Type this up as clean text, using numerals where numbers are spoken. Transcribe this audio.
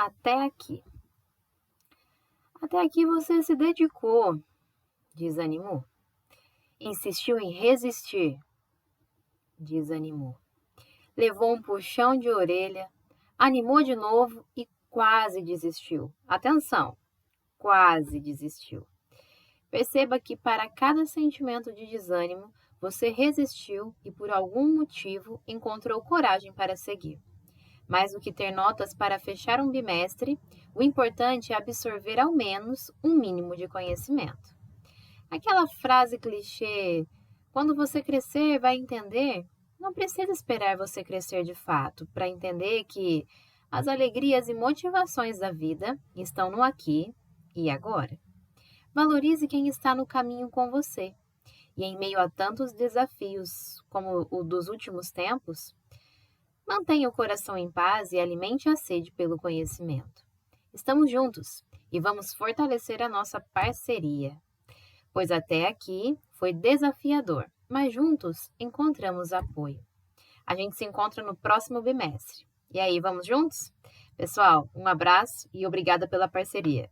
até aqui. Até aqui você se dedicou, desanimou. Insistiu em resistir, desanimou. Levou um puxão de orelha, animou de novo e quase desistiu. Atenção, quase desistiu. Perceba que para cada sentimento de desânimo, você resistiu e por algum motivo encontrou coragem para seguir. Mais do que ter notas para fechar um bimestre, o importante é absorver ao menos um mínimo de conhecimento. Aquela frase clichê, quando você crescer vai entender, não precisa esperar você crescer de fato para entender que as alegrias e motivações da vida estão no aqui e agora. Valorize quem está no caminho com você. E em meio a tantos desafios como o dos últimos tempos, mantenha o coração em paz e alimente a sede pelo conhecimento. Estamos juntos e vamos fortalecer a nossa parceria, pois até aqui foi desafiador, mas juntos encontramos apoio. A gente se encontra no próximo bimestre. E aí, vamos juntos? Pessoal, um abraço e obrigada pela parceria.